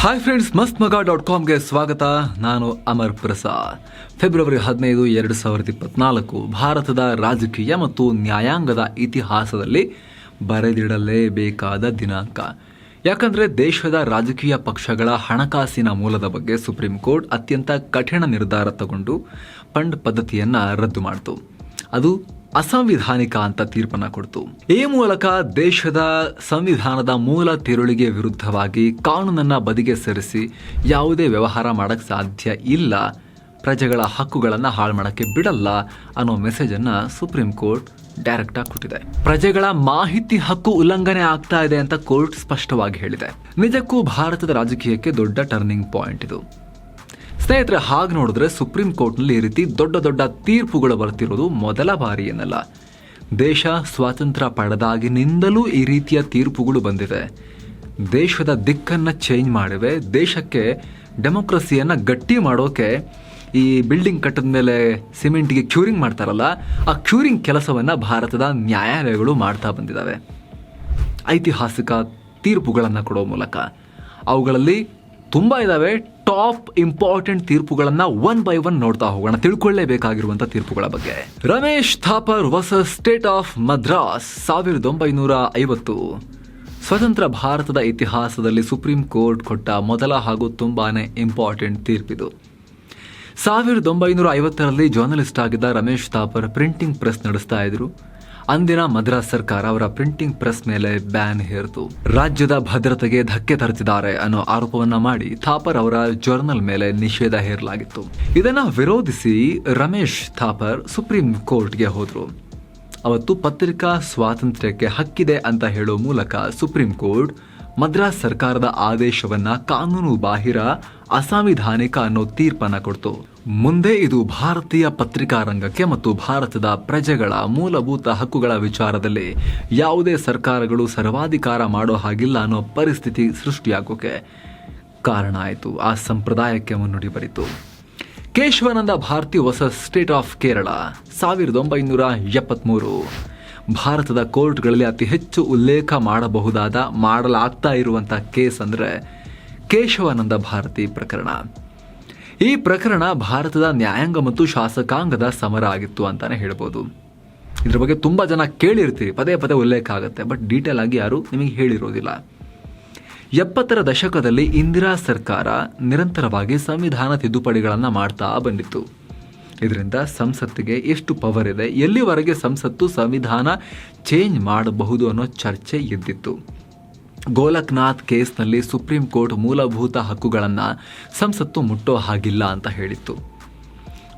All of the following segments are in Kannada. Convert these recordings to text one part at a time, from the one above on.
ಹಾಯ್ ಫ್ರೆಂಡ್ಸ್, ಮಸ್ತ್ಮಗ.comಗೆ ಸ್ವಾಗತ. ನಾನು ಅಮರ್ ಪ್ರಸಾದ್. ಫೆಬ್ರವರಿ 15, 2024 ಭಾರತದ ರಾಜಕೀಯ ಮತ್ತು ನ್ಯಾಯಾಂಗದ ಇತಿಹಾಸದಲ್ಲಿ ಬರೆದಿಡಲೇಬೇಕಾದ ದಿನಾಂಕ. ಯಾಕಂದರೆ ದೇಶದ ರಾಜಕೀಯ ಪಕ್ಷಗಳ ಹಣಕಾಸಿನ ಮೂಲದ ಬಗ್ಗೆ ಸುಪ್ರೀಂ ಕೋರ್ಟ್ ಅತ್ಯಂತ ಕಠಿಣ ನಿರ್ಧಾರ ತಗೊಂಡು ಫಂಡ್ ಪದ್ಧತಿಯನ್ನು ರದ್ದು ಮಾಡಿತು. ಅದು ಅಸಂವಿಧಾನಿಕ ಅಂತ ತೀರ್ಪನ್ನು ಕೊಡ್ತು. ಈ ಮೂಲಕ ದೇಶದ ಸಂವಿಧಾನದ ಮೂಲ ತಿರುಳಿಗೆ ವಿರುದ್ಧವಾಗಿ ಕಾನೂನನ್ನ ಬದಿಗೆ ಸರಿಸಿ ಯಾವುದೇ ವ್ಯವಹಾರ ಮಾಡಕ್ಕೆ ಸಾಧ್ಯ ಇಲ್ಲ, ಪ್ರಜೆಗಳ ಹಕ್ಕುಗಳನ್ನು ಹಾಳು ಮಾಡಕ್ಕೆ ಬಿಡಲ್ಲ ಅನ್ನೋ ಮೆಸೇಜನ್ನು ಸುಪ್ರೀಂ ಕೋರ್ಟ್ ಡೈರೆಕ್ಟ್ ಆಗಿ ಕೊಟ್ಟಿದೆ. ಪ್ರಜೆಗಳ ಮಾಹಿತಿ ಹಕ್ಕು ಉಲ್ಲಂಘನೆ ಆಗ್ತಾ ಇದೆ ಅಂತ ಕೋರ್ಟ್ ಸ್ಪಷ್ಟವಾಗಿ ಹೇಳಿದೆ. ನಿಜಕ್ಕೂ ಭಾರತದ ರಾಜಕೀಯಕ್ಕೆ ದೊಡ್ಡ ಟರ್ನಿಂಗ್ ಪಾಯಿಂಟ್ ಇದು. ಸ್ನೇಹಿತರೆ, ಹಾಗೆ ನೋಡಿದ್ರೆ ಸುಪ್ರೀಂ ಕೋರ್ಟ್ನಲ್ಲಿ ಈ ರೀತಿ ದೊಡ್ಡ ದೊಡ್ಡ ತೀರ್ಪುಗಳು ಬರ್ತಿರೋದು ಮೊದಲ ಬಾರಿ ಏನಲ್ಲ. ದೇಶ ಸ್ವಾತಂತ್ರ್ಯ ಪಡೆದಾಗಿನಿಂದಲೂ ಈ ರೀತಿಯ ತೀರ್ಪುಗಳು ಬಂದಿವೆ. ದೇಶದ ದಿಕ್ಕನ್ನು ಚೇಂಜ್ ಮಾಡಿವೆ. ದೇಶಕ್ಕೆ ಡೆಮೋಕ್ರಸಿಯನ್ನು ಗಟ್ಟಿ ಮಾಡೋಕೆ ಈ ಬಿಲ್ಡಿಂಗ್ ಕಟ್ಟದ ಮೇಲೆ ಸಿಮೆಂಟ್ಗೆ ಕ್ಯೂರಿಂಗ್ ಮಾಡ್ತಾರಲ್ಲ, ಆ ಕ್ಯೂರಿಂಗ್ ಕೆಲಸವನ್ನು ಭಾರತದ ನ್ಯಾಯಾಲಯಗಳು ಮಾಡ್ತಾ ಬಂದಿದ್ದಾವೆ ಐತಿಹಾಸಿಕ ತೀರ್ಪುಗಳನ್ನು ಕೊಡೋ ಮೂಲಕ. ಅವುಗಳಲ್ಲಿ ತುಂಬ ಇದ್ದಾವೆ. ಟಾಪ್ ಇಂಪಾರ್ಟೆಂಟ್ ತೀರ್ಪುಗಳನ್ನ ಒನ್ ಬೈ ಒನ್ ನೋಡ್ತಾ ಹೋಗೋಣ, ತಿಳ್ಕೊಳ್ಳೇಬೇಕಾಗಿರುವಂತ ತೀರ್ಪುಗಳ ಬಗ್ಗೆ. Ramesh Thapar versus state of Madras 1950. ಸ್ವತಂತ್ರ ಭಾರತದ ಇತಿಹಾಸದಲ್ಲಿ ಸುಪ್ರೀಂ ಕೋರ್ಟ್ ಕೊಟ್ಟ ಮೊದಲ ಹಾಗೂ ತುಂಬಾನೇ ಇಂಪಾರ್ಟೆಂಟ್ ತೀರ್ಪಿದು. 1950ರಲ್ಲಿ ಜರ್ನಲಿಸ್ಟ್ ಆಗಿದ್ದ ರಮೇಶ್ ಥಾಪರ್ ಪ್ರಿಂಟಿಂಗ್ ಪ್ರೆಸ್ ನಡೆಸ್ತಾ ಇದ್ರು. ಅಂದಿನ ಮದ್ರಾಸ್ ಸರ್ಕಾರ ಅವರ ಪ್ರಿಂಟಿಂಗ್ ಪ್ರೆಸ್ ಮೇಲೆ ಬ್ಯಾನ್ ಹೇರಿತು. ರಾಜ್ಯದ ಭದ್ರತೆಗೆ ಧಕ್ಕೆ ತರುತ್ತಿದ್ದಾರೆ ಅನ್ನೋ ಆರೋಪವನ್ನ ಮಾಡಿ ಥಾಪರ್ ಅವರ ಜರ್ನಲ್ ಮೇಲೆ ನಿಷೇಧ ಹೇರಲಾಗಿತ್ತು. ಇದನ್ನ ವಿರೋಧಿಸಿ ರಮೇಶ್ ಥಾಪರ್ ಸುಪ್ರೀಂ ಕೋರ್ಟ್ಗೆ ಹೋದ್ರು. ಅವತ್ತು ಪತ್ರಿಕಾ ಸ್ವಾತಂತ್ರ್ಯಕ್ಕೆ ಹಕ್ಕಿದೆ ಅಂತ ಹೇಳೋ ಮೂಲಕ ಸುಪ್ರೀಂ ಕೋರ್ಟ್ ಮದ್ರಾಸ್ ಸರ್ಕಾರದ ಆದೇಶವನ್ನ ಕಾನೂನು ಬಾಹಿರ, ಅಸಾಂವಿಧಾನಿಕ ಅನ್ನೋ ತೀರ್ಪನ್ನ ಕೊಡ್ತು. ಮುಂದೆ ಇದು ಭಾರತೀಯ ಪತ್ರಿಕಾ ರಂಗಕ್ಕೆ ಮತ್ತು ಭಾರತದ ಪ್ರಜೆಗಳ ಮೂಲಭೂತ ಹಕ್ಕುಗಳ ವಿಚಾರದಲ್ಲಿ ಯಾವುದೇ ಸರ್ಕಾರಗಳು ಸರ್ವಾಧಿಕಾರ ಮಾಡೋ ಹಾಗಿಲ್ಲ ಅನ್ನೋ ಪರಿಸ್ಥಿತಿ ಸೃಷ್ಟಿಯಾಗೋಕೆ ಕಾರಣ ಆಯಿತು. ಆ ಸಂಪ್ರದಾಯಕ್ಕೆ ಮುನ್ನುಡಿ ಬರಿತು. Kesavananda Bharati versus state of Kerala 1973. ಭಾರತದ ಕೋರ್ಟ್ಗಳಲ್ಲಿ ಅತಿ ಹೆಚ್ಚು ಉಲ್ಲೇಖ ಮಾಡಲಾಗ್ತಾ ಇರುವಂಥ ಕೇಸ್ ಅಂದರೆ ಕೇಶವಾನಂದ ಭಾರತಿ ಪ್ರಕರಣ. ಈ ಪ್ರಕರಣ ಭಾರತದ ನ್ಯಾಯಾಂಗ ಮತ್ತು ಶಾಸಕಾಂಗದ ಸಮರ ಆಗಿತ್ತು ಅಂತಾನೆ ಹೇಳ್ಬೋದು. ಇದ್ರ ಬಗ್ಗೆ ತುಂಬ ಜನ ಕೇಳಿರ್ತೀರಿ, ಪದೇ ಪದೇ ಉಲ್ಲೇಖ ಆಗುತ್ತೆ, ಬಟ್ ಡೀಟೇಲ್ ಆಗಿ ಯಾರು ನಿಮಗೆ ಹೇಳಿರೋದಿಲ್ಲ. 70ರ ದಶಕದಲ್ಲಿ ಇಂದಿರಾ ಸರ್ಕಾರ ನಿರಂತರವಾಗಿ ಸಂವಿಧಾನ ತಿದ್ದುಪಡಿಗಳನ್ನು ಮಾಡ್ತಾ ಬಂದಿತ್ತು. ಇದರಿಂದ ಸಂಸತ್ತಿಗೆ ಎಷ್ಟು ಪವರ್ ಇದೆ, ಎಲ್ಲಿವರೆಗೆ ಸಂಸತ್ತು ಸಂವಿಧಾನ ಚೇಂಜ್ ಮಾಡಬಹುದು ಅನ್ನೋ ಚರ್ಚೆ ಎದ್ದಿತ್ತು. ಗೋಲಕ್ನಾಥ್ ಕೇಸ್ನಲ್ಲಿ ಸುಪ್ರೀಂ ಕೋರ್ಟ್ ಮೂಲಭೂತ ಹಕ್ಕುಗಳನ್ನು ಸಂಸತ್ತು ಮುಟ್ಟೋ ಹಾಗಿಲ್ಲ ಅಂತ ಹೇಳಿತ್ತು.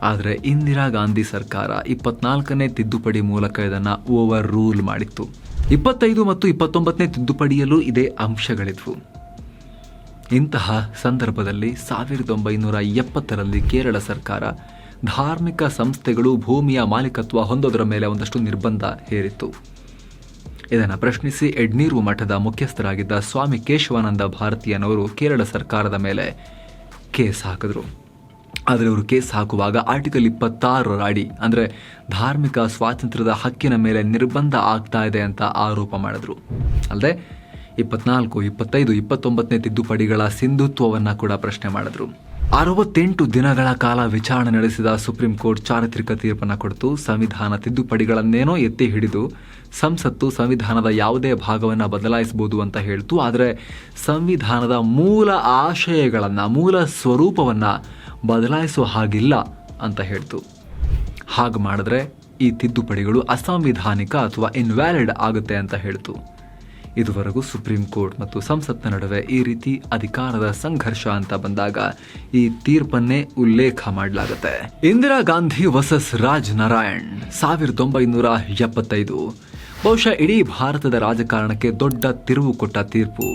ಆದರೆ ಇಂದಿರಾ ಗಾಂಧಿ ಸರ್ಕಾರ 24ನೇ ತಿದ್ದುಪಡಿ ಮೂಲಕ ಇದನ್ನು ಓವರ್ ರೂಲ್ ಮಾಡಿತ್ತು. 25 ಮತ್ತು 29ನೇ ತಿದ್ದುಪಡಿಯಲ್ಲೂ ಇದೇ ಅಂಶಗಳಿದ್ವು. ಇಂತಹ ಸಂದರ್ಭದಲ್ಲಿ 1970ರಲ್ಲಿ ಕೇರಳ ಸರ್ಕಾರ ಧಾರ್ಮಿಕ ಸಂಸ್ಥೆಗಳು ಭೂಮಿಯ ಮಾಲೀಕತ್ವ ಹೊಂದೋದರ ಮೇಲೆ ಒಂದಷ್ಟು ನಿರ್ಬಂಧ ಹೇರಿತ್ತು. ಇದನ್ನು ಪ್ರಶ್ನಿಸಿ ಎಡ್ನೀರು ಮಠದ ಮುಖ್ಯಸ್ಥರಾಗಿದ್ದ ಸ್ವಾಮಿ ಕೇಶವಾನಂದ ಭಾರತಿಯನವರು ಕೇರಳ ಸರ್ಕಾರದ ಮೇಲೆ ಕೇಸ್ ಹಾಕಿದ್ರು. ಆದರೆ ಅವರು ಕೇಸ್ ಹಾಕುವಾಗ ಆರ್ಟಿಕಲ್ 26 ಅಡಿ ಅಂದರೆ ಧಾರ್ಮಿಕ ಸ್ವಾತಂತ್ರ್ಯದ ಹಕ್ಕಿನ ಮೇಲೆ ನಿರ್ಬಂಧ ಆಗ್ತಾ ಇದೆ ಅಂತ ಆರೋಪ ಮಾಡಿದ್ರು. ಅಲ್ಲದೆ 24, 25, 29ನೇ ತಿದ್ದುಪಡಿಗಳ ಸಿಂಧುತ್ವವನ್ನು ಕೂಡ ಪ್ರಶ್ನೆ ಮಾಡಿದ್ರು. 68 ದಿನಗಳ ಕಾಲ ವಿಚಾರಣೆ ನಡೆಸಿದ ಸುಪ್ರೀಂ ಕೋರ್ಟ್ ಚಾರಿತ್ರಿಕ ತೀರ್ಪನ್ನು ಕೊಡ್ತು. ಸಂವಿಧಾನ ತಿದ್ದುಪಡಿಗಳನ್ನೇನೋ ಎತ್ತಿ ಹಿಡಿದು ಸಂಸತ್ತು ಸಂವಿಧಾನದ ಯಾವುದೇ ಭಾಗವನ್ನು ಬದಲಾಯಿಸಬಹುದು ಅಂತ ಹೇಳ್ತು. ಆದರೆ ಸಂವಿಧಾನದ ಮೂಲ ಆಶಯಗಳನ್ನು, ಮೂಲ ಸ್ವರೂಪವನ್ನು ಬದಲಾಯಿಸೋ ಹಾಗಿಲ್ಲ ಅಂತ ಹೇಳ್ತು. ಹಾಗೆ ಮಾಡಿದ್ರೆ ಈ ತಿದ್ದುಪಡಿಗಳು ಅಸಾಂವಿಧಾನಿಕ ಅಥವಾ ಇನ್ವ್ಯಾಲಿಡ್ ಆಗುತ್ತೆ ಅಂತ ಹೇಳ್ತು. ಇದುವರೆಗೂ ಸುಪ್ರೀಂ ಕೋರ್ಟ್ ಮತ್ತು ಸಂಸತ್ನ ನಡುವೆ ಈ ರೀತಿ ಅಧಿಕಾರದ ಸಂಘರ್ಷ ಅಂತ ಬಂದಾಗ ಈ ತೀರ್ಪನ್ನೇ ಉಲ್ಲೇಖ ಮಾಡಲಾಗುತ್ತೆ. ಇಂದಿರಾ ಗಾಂಧಿ ವರ್ಸಸ್ ರಾಜ್ ನಾರಾಯಣ್ 1975. ಬಹುಶಃ ಇಡೀ ಭಾರತದ ರಾಜಕಾರಣಕ್ಕೆ ದೊಡ್ಡ ತಿರುವು ಕೊಟ್ಟ ತೀರ್ಪು.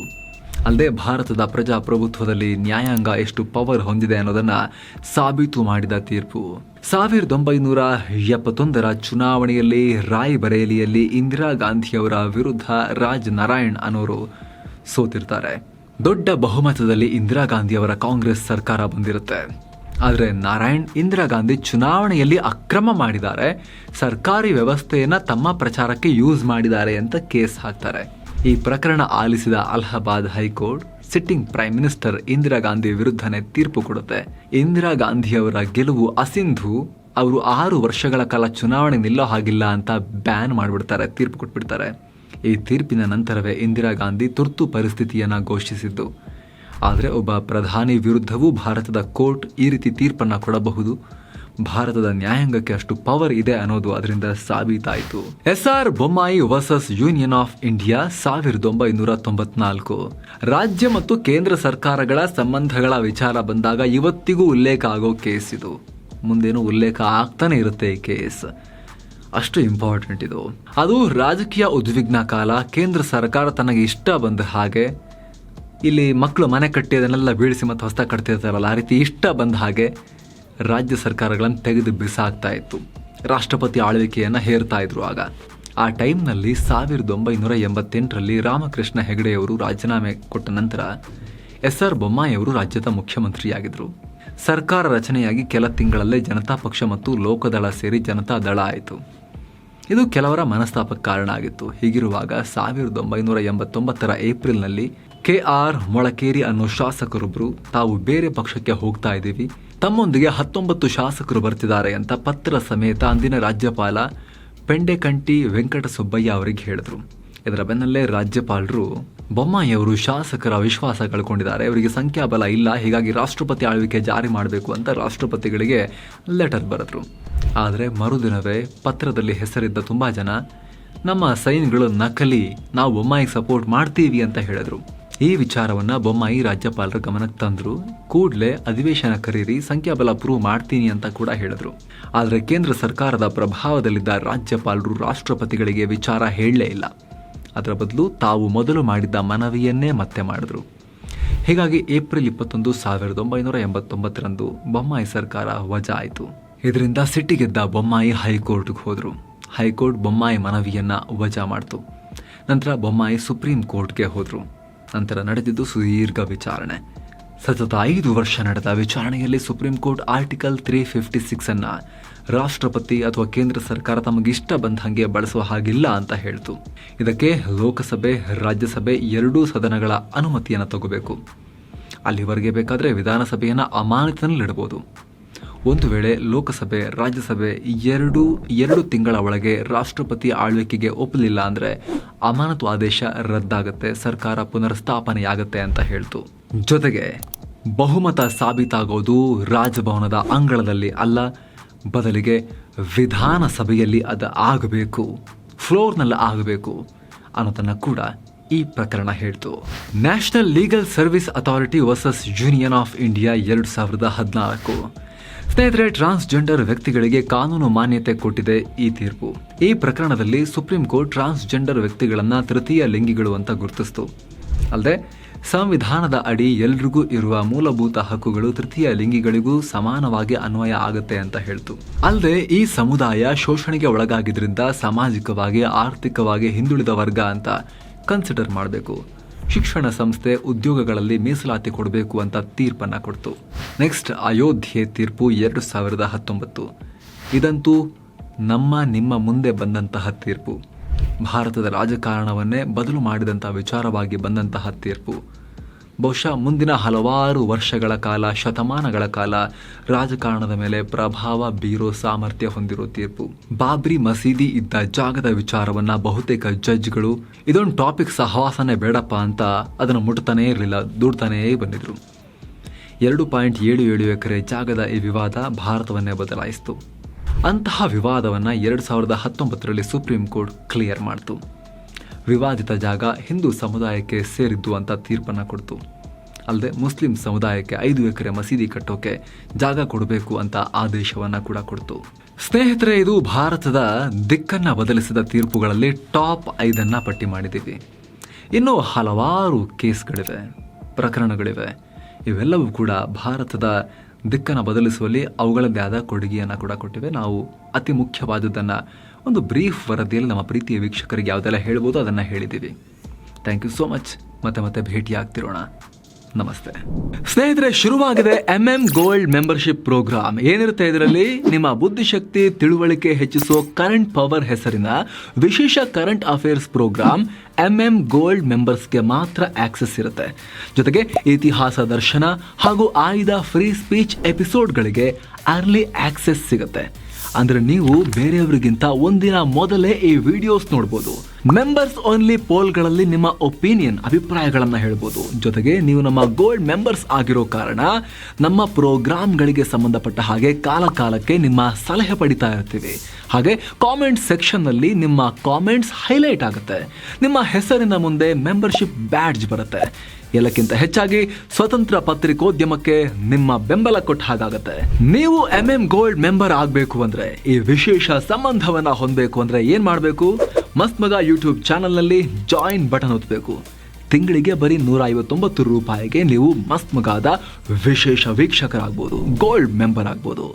ಅಲ್ಲದೆ ಭಾರತದ ಪ್ರಜಾಪ್ರಭುತ್ವದಲ್ಲಿ ನ್ಯಾಯಾಂಗ ಎಷ್ಟು ಪವರ್ ಹೊಂದಿದೆ ಅನ್ನೋದನ್ನ ಸಾಬೀತು ಮಾಡಿದ ತೀರ್ಪು. 1971ರ ಚುನಾವಣೆಯಲ್ಲಿ ರಾಯ್ಬರೇಲಿಯಲ್ಲಿ ಇಂದಿರಾ ಗಾಂಧಿಯವರ ವಿರುದ್ಧ ರಾಜ್ ನಾರಾಯಣ್ ಅನ್ನೋರು ಸೋತಿರ್ತಾರೆ. ದೊಡ್ಡ ಬಹುಮತದಲ್ಲಿ ಇಂದಿರಾ ಗಾಂಧಿಯವರ ಕಾಂಗ್ರೆಸ್ ಸರ್ಕಾರ ಬಂದಿರುತ್ತೆ. ಆದರೆ ನಾರಾಯಣ್ ಇಂದಿರಾ ಗಾಂಧಿ ಚುನಾವಣೆಯಲ್ಲಿ ಅಕ್ರಮ ಮಾಡಿದ್ದಾರೆ, ಸರ್ಕಾರಿ ವ್ಯವಸ್ಥೆಯನ್ನು ತಮ್ಮ ಪ್ರಚಾರಕ್ಕೆ ಯೂಸ್ ಮಾಡಿದ್ದಾರೆ ಅಂತ ಕೇಸ್ ಹಾಕ್ತಾರೆ. ಈ ಪ್ರಕರಣ ಆಲಿಸಿದ Allahabad high court sitting prime minister Indira Gandhi ವಿರುದ್ಧನೇ ತೀರ್ಪು ಕೊಡುತ್ತೆ. ಇಂದಿರಾ ಗಾಂಧಿಯವರ ಗೆಲುವು ಅಸಿಂಧು ಅವರು 6 ವರ್ಷಗಳ ಕಾಲ ಚುನಾವಣೆ ನಿಲ್ಲೋ ಹಾಗಿಲ್ಲ ಅಂತ ಬ್ಯಾನ್ ಮಾಡಿಬಿಡ್ತಾರೆ, ತೀರ್ಪು ಕೊಟ್ಬಿಡ್ತಾರೆ. ಈ ತೀರ್ಪಿನ ನಂತರವೇ ಇಂದಿರಾ ಗಾಂಧಿ ತುರ್ತು ಪರಿಸ್ಥಿತಿಯನ್ನು ಘೋಷಿಸಿದ್ದು. ಆದರೆ ಒಬ್ಬ ಪ್ರಧಾನಿ ವಿರುದ್ಧವೂ ಭಾರತದ ಕೋರ್ಟ್ ಈ ರೀತಿ ತೀರ್ಪನ್ನು ಕೊಡಬಹುದು. ಭಾರತದ ನ್ಯಾಯಾಂಗಕ್ಕೆ ಅಷ್ಟು ಪವರ್ ಇದೆ ಅನ್ನೋದು ಅದರಿಂದ ಸಾಬೀತಾಯಿತು. SR Bommai versus union of India 1994. ರಾಜ್ಯ ಮತ್ತು ಕೇಂದ್ರ ಸರ್ಕಾರಗಳ ಸಂಬಂಧಗಳ ವಿಚಾರ ಬಂದಾಗ ಇವತ್ತಿಗೂ ಉಲ್ಲೇಖ ಆಗೋ ಕೇಸ್ ಇದು. ಮುಂದೇನೂ ಉಲ್ಲೇಖ ಆಗ್ತಾನೆ ಇರುತ್ತೆ ಈ ಕೇಸ್, ಅಷ್ಟು ಇಂಪಾರ್ಟೆಂಟ್ ಇದು. ಅದು ರಾಜಕೀಯ ಉದ್ವಿಗ್ನ ಕಾಲ. ಕೇಂದ್ರ ಸರ್ಕಾರ ತನಗೆ ಇಷ್ಟ ಬಂದ ಹಾಗೆ, ಇಲ್ಲಿ ಮಕ್ಕಳು ಮನೆ ಕಟ್ಟಿ ಅದನ್ನೆಲ್ಲ ಬೀಳಿಸಿ ಮತ್ತು ಹೊಸ ಕಟ್ತಿರ್ತಾರಲ್ಲ, ಆ ರೀತಿ ಇಷ್ಟ ಬಂದ ಹಾಗೆ ರಾಜ್ಯ ಸರ್ಕಾರಗಳನ್ನು ತೆಗೆದು ಬಿಸಾಕ್ತಾ ಇತ್ತು. ರಾಷ್ಟ್ರಪತಿ ಆಳ್ವಿಕೆಯನ್ನು ಹೇರ್ತಾ ಇದ್ರು. ಆಗ ಆ ಟೈಮ್ನಲ್ಲಿ 1988ರಲ್ಲಿ ರಾಮಕೃಷ್ಣ ಹೆಗಡೆಯವರು ರಾಜೀನಾಮೆ ಕೊಟ್ಟ ನಂತರ SR ಬೊಮ್ಮಾಯಿಯವರು ರಾಜ್ಯದ ಮುಖ್ಯಮಂತ್ರಿಯಾಗಿದ್ದರು. ಸರ್ಕಾರ ರಚನೆಯಾಗಿ ಕೆಲ ತಿಂಗಳಲ್ಲೇ ಜನತಾ ಪಕ್ಷ ಮತ್ತು ಲೋಕದಳ ಸೇರಿ ಜನತಾ ದಳ ಆಯಿತು. ಇದು ಕೆಲವರ ಮನಸ್ತಾಪಕ್ಕೆ ಕಾರಣ ಆಗಿತ್ತು. ಹೀಗಿರುವಾಗ 1989ರ ಏಪ್ರಿಲ್ನಲ್ಲಿ KR ಮೊಳಕೇರಿ ಅನ್ನೋ ಶಾಸಕರೊಬ್ಬರು ತಾವು ಬೇರೆ ಪಕ್ಷಕ್ಕೆ ಹೋಗ್ತಾ ಇದ್ದೀವಿ, ತಮ್ಮೊಂದಿಗೆ 19 ಶಾಸಕರು ಬರ್ತಿದ್ದಾರೆ ಅಂತ ಪತ್ರ ಸಮೇತ ಅಂದಿನ ರಾಜ್ಯಪಾಲ ಪೆಂಡೆಕಂಟಿ ವೆಂಕಟಸುಬ್ಬಯ್ಯ ಅವರಿಗೆ ಹೇಳಿದ್ರು. ಇದರ ಬೆನ್ನಲ್ಲೇ ರಾಜ್ಯಪಾಲರು ಬೊಮ್ಮಾಯಿಯವರು ಶಾಸಕರ ವಿಶ್ವಾಸ ಕಳ್ಕೊಂಡಿದ್ದಾರೆ, ಅವರಿಗೆ ಸಂಖ್ಯಾಬಲ ಇಲ್ಲ, ಹೀಗಾಗಿ ರಾಷ್ಟ್ರಪತಿ ಆಳ್ವಿಕೆ ಜಾರಿ ಮಾಡಬೇಕು ಅಂತ ರಾಷ್ಟ್ರಪತಿಗಳಿಗೆ ಲೆಟರ್ ಬರೆದ್ರು. ಆದರೆ ಮರುದಿನವೇ ಪತ್ರದಲ್ಲಿ ಹೆಸರಿದ್ದ ತುಂಬ ಜನ ನಮ್ಮ ಸೈನ್ಗಳು ನಕಲಿ, ನಾವು ಬೊಮ್ಮಾಯಿಗೆ ಸಪೋರ್ಟ್ ಮಾಡ್ತೀವಿ ಅಂತ ಹೇಳಿದ್ರು. ಈ ವಿಚಾರವನ್ನು ಬೊಮ್ಮಾಯಿ ರಾಜ್ಯಪಾಲರ ಗಮನಕ್ಕೆ ತಂದರು. ಕೂಡಲೇ ಅಧಿವೇಶನ ಕರೀರಿ, ಸಂಖ್ಯಾಬಲ ಪ್ರೂವ್ ಮಾಡ್ತೀನಿ ಅಂತ ಕೂಡ ಹೇಳಿದ್ರು. ಆದರೆ ಕೇಂದ್ರ ಸರ್ಕಾರದ ಪ್ರಭಾವದಲ್ಲಿದ್ದ ರಾಜ್ಯಪಾಲರು ರಾಷ್ಟ್ರಪತಿಗಳಿಗೆ ವಿಚಾರ ಹೇಳಲೇ ಇಲ್ಲ. ಅದರ ಬದಲು ತಾವು ಮೊದಲು ಮಾಡಿದ್ದ ಮನವಿಯನ್ನೇ ಮತ್ತೆ ಮಾಡಿದ್ರು. ಹೀಗಾಗಿ ಏಪ್ರಿಲ್ 21, 1989ರಂದು ಬೊಮ್ಮಾಯಿ ಸರ್ಕಾರ ವಜಾ ಆಯಿತು. ಇದರಿಂದ ಸಿಟ್ಟಿಗೆದ್ದ ಬೊಮ್ಮಾಯಿ ಹೈಕೋರ್ಟ್ಗೆ ಹೋದರು. ಹೈಕೋರ್ಟ್ ಬೊಮ್ಮಾಯಿ ಮನವಿಯನ್ನು ವಜಾ ಮಾಡಿತು. ನಂತರ ಬೊಮ್ಮಾಯಿ ಸುಪ್ರೀಂ ಕೋರ್ಟ್ಗೆ ಹೋದರು. ನಂತರ ನಡೆದಿದ್ದು ಸುದೀರ್ಘ ವಿಚಾರಣೆ. ಸತತ 5 ವರ್ಷ ನಡೆದ ವಿಚಾರಣೆಯಲ್ಲಿ ಸುಪ್ರೀಂ ಕೋರ್ಟ್ ಆರ್ಟಿಕಲ್ 356 ಅನ್ನು ರಾಷ್ಟ್ರಪತಿ ಅಥವಾ ಕೇಂದ್ರ ಸರ್ಕಾರ ತಮಗಿಷ್ಟ ಬಂದ ಹಾಗೆ ಬಳಸುವ ಹಾಗಿಲ್ಲ ಅಂತ ಹೇಳ್ತು. ಇದಕ್ಕೆ ಲೋಕಸಭೆ, ರಾಜ್ಯಸಭೆ ಎರಡೂ ಸದನಗಳ ಅನುಮತಿಯನ್ನು ತಗೋಬೇಕು. ಅಲ್ಲಿವರೆಗೆ ಬೇಕಾದರೆ ವಿಧಾನಸಭೆಯನ್ನು ಅಮಾನತಿನಲ್ಲಿಡಬಹುದು. ಒಂದು ವೇಳೆ ಲೋಕಸಭೆ, ರಾಜ್ಯಸಭೆ ಎರಡು ತಿಂಗಳ ಒಳಗೆ ರಾಷ್ಟ್ರಪತಿ ಆಳ್ವಿಕೆಗೆ ಒಪ್ಪಲಿಲ್ಲ ಅಂದರೆ ಅಮಾನತು ಆದೇಶ ರದ್ದಾಗುತ್ತೆ, ಸರ್ಕಾರ ಪುನರ್ಸ್ಥಾಪನೆಯಾಗತ್ತೆ ಅಂತ ಹೇಳ್ತು. ಜೊತೆಗೆ ಬಹುಮತ ಸಾಬೀತಾಗೋದು ರಾಜಭವನದ ಅಂಗಳದಲ್ಲಿ ಅಲ್ಲ, ಬದಲಿಗೆ ವಿಧಾನಸಭೆಯಲ್ಲಿ ಅದು ಆಗಬೇಕು, ಫ್ಲೋರ್ನಲ್ಲಿ ಆಗಬೇಕು ಅನ್ನೋದನ್ನು ಕೂಡ ಈ ಪ್ರಕರಣ ಹೇಳ್ತು. National legal service authority versus union of India 2014. ಸ್ನೇಹಿತರೆ, ಟ್ರಾನ್ಸ್ಜೆಂಡರ್ ವ್ಯಕ್ತಿಗಳಿಗೆ ಕಾನೂನು ಮಾನ್ಯತೆ ಕೊಟ್ಟಿದೆ ಈ ತೀರ್ಪು. ಈ ಪ್ರಕರಣದಲ್ಲಿ ಸುಪ್ರೀಂ ಕೋರ್ಟ್ ಟ್ರಾನ್ಸ್ಜೆಂಡರ್ ವ್ಯಕ್ತಿಗಳನ್ನು ತೃತೀಯ ಲಿಂಗಿಗಳು ಅಂತ ಗುರುತಿಸಿತು. ಅಲ್ಲದೆ ಸಂವಿಧಾನದ ಅಡಿ ಎಲ್ರಿಗೂ ಇರುವ ಮೂಲಭೂತ ಹಕ್ಕುಗಳು ತೃತೀಯ ಲಿಂಗಿಗಳಿಗೂ ಸಮಾನವಾಗಿ ಅನ್ವಯ ಆಗುತ್ತೆ ಅಂತ ಹೇಳ್ತು. ಅಲ್ಲದೆ ಈ ಸಮುದಾಯ ಶೋಷಣೆಗೆ ಒಳಗಾಗಿದ್ರಿಂದ ಸಾಮಾಜಿಕವಾಗಿ, ಆರ್ಥಿಕವಾಗಿ ಹಿಂದುಳಿದ ವರ್ಗ ಅಂತ ಕನ್ಸಿಡರ್ ಮಾಡಬೇಕು. ಶಿಕ್ಷಣ ಸಂಸ್ಥೆ, ಉದ್ಯೋಗಗಳಲ್ಲಿ ಮೀಸಲಾತಿ ಕೊಡಬೇಕು ಅಂತ ತೀರ್ಪನ್ನು ಕೊಡ್ತು. ನೆಕ್ಸ್ಟ್ ಅಯೋಧ್ಯೆ ತೀರ್ಪು 2019. ಇದಂತೂ ನಿಮ್ಮ ಮುಂದೆ ಬಂದಂತಹ ತೀರ್ಪು. ಭಾರತದ ರಾಜಕಾರಣವನ್ನೇ ಬದಲು ಮಾಡಿದಂಥ ವಿಚಾರವಾಗಿ ಬಂದಂತಹ ತೀರ್ಪು. ಬಹುಶಃ ಮುಂದಿನ ಹಲವಾರು ವರ್ಷಗಳ ಕಾಲ, ಶತಮಾನಗಳ ಕಾಲ ರಾಜಕಾರಣದ ಮೇಲೆ ಪ್ರಭಾವ ಬೀರೋ ಸಾಮರ್ಥ್ಯ ಹೊಂದಿರೋ ತೀರ್ಪು. ಬಾಬ್ರಿ ಮಸೀದಿ ಇದ್ದ ಜಾಗದ ವಿಚಾರವನ್ನ ಬಹುತೇಕ ಜಡ್ಜ್ಗಳು ಇದೊಂದು ಟಾಪಿಕ್ ಸಹವಾಸನೆ ಬೇಡಪ್ಪ ಅಂತ ಅದನ್ನು ಮುಟ್ತಾನೇ ಇರಲಿಲ್ಲ, ದೂಡ್ತಾನೇ ಬಂದಿದ್ರು. 2.77 ಎಕರೆ ಜಾಗದ ಈ ವಿವಾದ ಭಾರತವನ್ನೇ ಬದಲಾಯಿಸಿತು. ಅಂತಹ ವಿವಾದವನ್ನು 2019ರಲ್ಲಿ ಸುಪ್ರೀಂ ಕೋರ್ಟ್ ಕ್ಲಿಯರ್ ಮಾಡಿತು. ವಿವಾದಿತ ಜಾಗ ಹಿಂದೂ ಸಮುದಾಯಕ್ಕೆ ಸೇರಿದ್ದು ಅಂತ ತೀರ್ಪನ್ನು ಕೊಡ್ತು. ಅಲ್ಲದೆ ಮುಸ್ಲಿಂ ಸಮುದಾಯಕ್ಕೆ 5 ಎಕರೆ ಮಸೀದಿ ಕಟ್ಟೋಕೆ ಜಾಗ ಕೊಡಬೇಕು ಅಂತ ಆದೇಶವನ್ನು ಕೂಡ ಕೊಡ್ತು. ಸ್ನೇಹಿತರೆ, ಇದು ಭಾರತದ ದಿಕ್ಕನ್ನು ಬದಲಿಸಿದ ತೀರ್ಪುಗಳಲ್ಲಿ ಟಾಪ್ 5 ಪಟ್ಟಿ ಮಾಡಿದ್ದೀವಿ. ಇನ್ನೂ ಹಲವಾರು ಕೇಸ್ಗಳಿವೆ, ಪ್ರಕರಣಗಳಿವೆ. ಇವೆಲ್ಲವೂ ಕೂಡ ಭಾರತದ ದಿಕ್ಕನ್ನು ಬದಲಿಸುವಲ್ಲಿ ಅವುಗಳದ್ದೇ ಆದ ಕೊಡುಗೆಯನ್ನು ಕೂಡ ಕೊಟ್ಟಿವೆ. ನಾವು ಅತಿ ಮುಖ್ಯವಾದದ್ದನ್ನು ಒಂದು ಬ್ರೀಫ್ ವರದಿಯಲ್ಲಿ ನಮ್ಮ ಪ್ರೀತಿಯ ವೀಕ್ಷಕರಿಗೆ ಯಾವುದೆಲ್ಲ ಹೇಳ್ಬೋದು ಅದನ್ನು ಹೇಳಿದ್ದೀವಿ. Thank you so much. ಮತ್ತೆ ಭೇಟಿ ಆಗ್ತಿರೋಣ. ನಮಸ್ತೆ. ಸ್ನೇಹಿತರೆ, ಶುರುವಾಗಿದೆ ಗೋಲ್ಡ್ ಮೆಂಬರ್ಶಿಪ್ ಪ್ರೋಗ್ರಾಮ್. ಏನಿರುತ್ತೆ ಇದರಲ್ಲಿ? ನಿಮ್ಮ ಬುದ್ಧಿಶಕ್ತಿ, ತಿಳುವಳಿಕೆ ಹೆಚ್ಚಿಸೋ ಕರೆಂಟ್ ಪವರ್ ಹೆಸರಿನ ವಿಶೇಷ ಕರೆಂಟ್ ಅಫೇರ್ಸ್ ಪ್ರೋಗ್ರಾಮ್ ಗೋಲ್ಡ್ ಮೆಂಬರ್ಸ್ಗೆ ಮಾತ್ರ ಆಕ್ಸೆಸ್ ಇರುತ್ತೆ. ಜೊತೆಗೆ ಇತಿಹಾಸ ದರ್ಶನ ಹಾಗೂ ಆಯ್ದ ಫ್ರೀ ಸ್ಪೀಚ್ ಎಪಿಸೋಡ್ಗಳಿಗೆ ಅರ್ಲಿ ಆಕ್ಸೆಸ್ ಸಿಗುತ್ತೆ. ಅಂದ್ರೆ ನೀವು ಬೇರೆಯವರಿಗಿಂತ ಒಂದಿನ ಮೊದಲೇ ಈ ವಿಡಿಯೋಸ್ ನೋಡ್ಬೋದು. ಮೆಂಬರ್ಸ್ ಓನ್ಲಿ ಪೋಲ್ಗಳಲ್ಲಿ ನಿಮ್ಮ ಒಪಿನಿಯನ್, ಅಭಿಪ್ರಾಯಗಳನ್ನ ಹೇಳ್ಬೋದು. ಜೊತೆಗೆ ನೀವು ನಮ್ಮ ಗೋಲ್ಡ್ ಮೆಂಬರ್ಸ್ ಆಗಿರೋ ಕಾರಣ ನಮ್ಮ ಪ್ರೋಗ್ರಾಮ್ಗಳಿಗೆ ಸಂಬಂಧಪಟ್ಟ ಹಾಗೆ ಕಾಲ ಕಾಲಕ್ಕೆ ನಿಮ್ಮ ಸಲಹೆ ಪಡಿತಾ ಇರ್ತೀವಿ. ಹಾಗೆ ಕಾಮೆಂಟ್ ಸೆಕ್ಷನ್ನಲ್ಲಿ ನಿಮ್ಮ ಕಾಮೆಂಟ್ಸ್ ಹೈಲೈಟ್ ಆಗುತ್ತೆ. ನಿಮ್ಮ ಹೆಸರಿನ ಮುಂದೆ ಮೆಂಬರ್ಶಿಪ್ ಬ್ಯಾಡ್ಜ್ ಬರುತ್ತೆ. ಎಲ್ಲಕ್ಕಿಂತ ಹೆಚ್ಚಾಗಿ ಸ್ವತಂತ್ರ ಪತ್ರಿಕೋದ್ಯಮಕ್ಕೆ ನಿಮ್ಮ ಬೆಂಬಲ ಕೊಟ್ಟ ಹಾಗಾಗತ್ತೆ. ನೀವು ಗೋಲ್ಡ್ ಮೆಂಬರ್ ಆಗಬೇಕು ಅಂದ್ರೆ, ಈ ವಿಶೇಷ ಸಂಬಂಧವನ್ನ ಹೊಂದಬೇಕು ಅಂದ್ರೆ ಏನ್ ಮಾಡಬೇಕು? ಮಸ್ತ್ ಮಗ ಯೂಟ್ಯೂಬ್ ಚಾನಲ್ನಲ್ಲಿ ಜಾಯಿನ್ ಬಟನ್ ಒತ್ತಬೇಕು. ತಿಂಗಳಿಗೆ ಬರೀ 159 ರೂಪಾಯಿಗೆ ನೀವು ಮಸ್ತ್ ಮಗಾದ ವಿಶೇಷ ವೀಕ್ಷಕರಾಗ್ಬೋದು, ಗೋಲ್ಡ್ ಮೆಂಬರ್ ಆಗ್ಬೋದು.